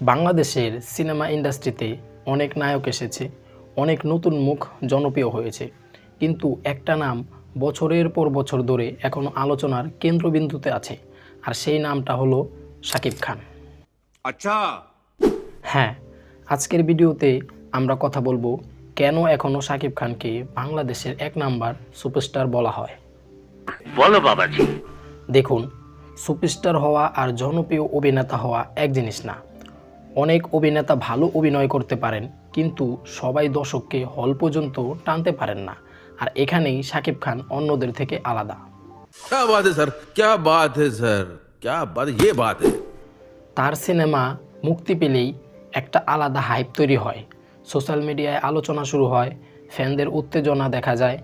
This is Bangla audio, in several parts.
বাংলাদেশের সিনেমা ইন্ডাস্ট্রিতে অনেক নায়ক এসেছে, অনেক নতুন মুখ জনপ্রিয় হয়েছে, কিন্তু একটা নাম বছরের পর বছর ধরে এখনও আলোচনার কেন্দ্রবিন্দুতে আছে, আর সেই নামটা হলো শাকিব খান। আচ্ছা, হ্যাঁ, আজকের ভিডিওতে আমরা কথা বলবো কেন এখনও শাকিব খানকে বাংলাদেশের এক নাম্বার সুপারস্টার বলা হয়। বলো বাবাজি। দেখুন, সুপারস্টার হওয়া আর জনপ্রিয় অভিনেতা হওয়া এক জিনিস না। অনেক অভিনেতা ভালো অভিনয় করতে পারেন, কিন্তু সবাই দর্শককে হল পর্যন্ত টানতে পারেন না, আর এখানেই শাকিব খান অন্যদের থেকে আলাদা। क्या बात है सर, क्या बात है सर, क्या बात, ये बात है। তার সিনেমা মুক্তি পেলেই একটা আলাদা হাইপ তৈরি হয়, সোশ্যাল মিডিয়ায় আলোচনা শুরু হয়, ফ্যানদের উত্তেজনা দেখা যায়,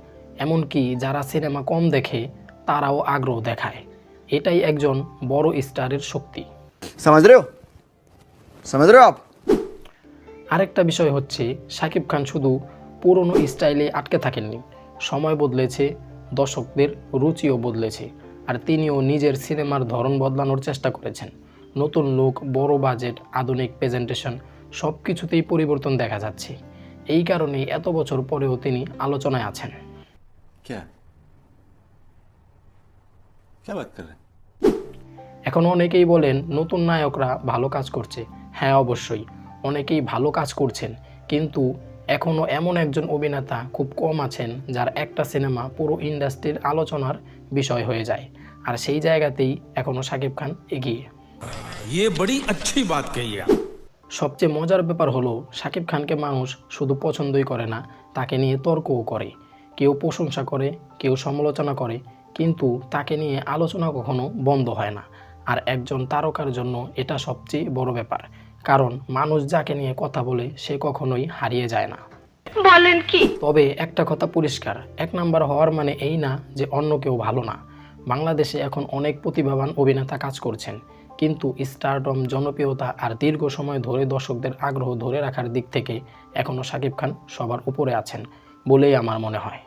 এমনকি যারা সিনেমা কম দেখে তারাও আগ্রহ দেখায়। এটাই একজন বড় স্টারের শক্তি। समझ रहे हो आप। আরেকটা বিষয় হচ্ছে, শাকিব খান শুধু পুরনো স্টাইলে আটকে থাকেননি। সময় বদলেছে, দর্শকদের রুচিও বদলেছে, আর তিনিও নিজের সিনেমার ধরন বদলানোর চেষ্টা করেছেন। নতুন লুক, বড় বাজেট, আধুনিক প্রেজেন্টেশন, সব কিছুতেই পরিবর্তন দেখা যাচ্ছে। এই কারণেই এত বছর পরেও তিনি আলোচনায় আছেন। क्या क्या बात कर रहे हैं? এখন অনেকেই বলেন নতুন নায়করা ভালো কাজ করছে। হ্যাঁ, অবশ্যই অনেকেই ভালো কাজ করছেন, কিন্তু এখনও এমন একজন অভিনেতা খুব কম আছেন যার একটা সিনেমা পুরো ইন্ডাস্ট্রির আলোচনার বিষয় হয়ে যায়, আর সেই জায়গাতেই এখনও শাকিব খান এগিয়ে। ये बड़ी अच्छी बात कही है। সবচেয়ে মজার ব্যাপার হলো, শাকিব খানকে মানুষ শুধু পছন্দই করে না, তাকে নিয়ে তর্কও করে। কেউ প্রশংসা করে, কেউ সমালোচনা করে, কিন্তু তাকে নিয়ে আলোচনা কখনো বন্ধ হয় না। আর একজন তারকার জন্য এটা সবচেয়ে বড় ব্যাপার, কারণ মানুষ যাকে নিয়ে কথা বলে সে কখনোই হারিয়ে যায় না। বলেন কি? তবে একটা কথা পরিষ্কার, এক নাম্বার হওয়ার মানে এই না যে অন্য কেউ ভালো না। বাংলাদেশে এখন অনেক প্রতিভাবান অভিনেতা কাজ করছেন, কিন্তু স্টারডম, জনপ্রিয়তা আর দীর্ঘ সময় ধরে দর্শকদের আগ্রহ ধরে রাখার দিক থেকে এখনও শাকিব খান সবার উপরে আছেন বলেই আমার মনে হয়।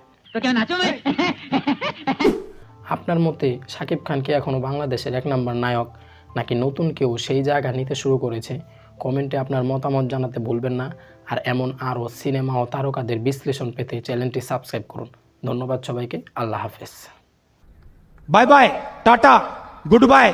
আপনার মতে শাকিব খানকে এখনও বাংলাদেশের এক নাম্বার নায়ক, নাকি নতুন কেউ সেই জায়গা নিতে শুরু করেছে? কমেন্টে আপনার মতামত জানাতে ভুলবেন না। আর এমন আরও সিনেমা ও তারকাদের বিশ্লেষণ পেতে চ্যানেলটি সাবস্ক্রাইব করুন। ধন্যবাদ সবাইকে। আল্লাহ হাফেজ। Bye bye, tata, good bye.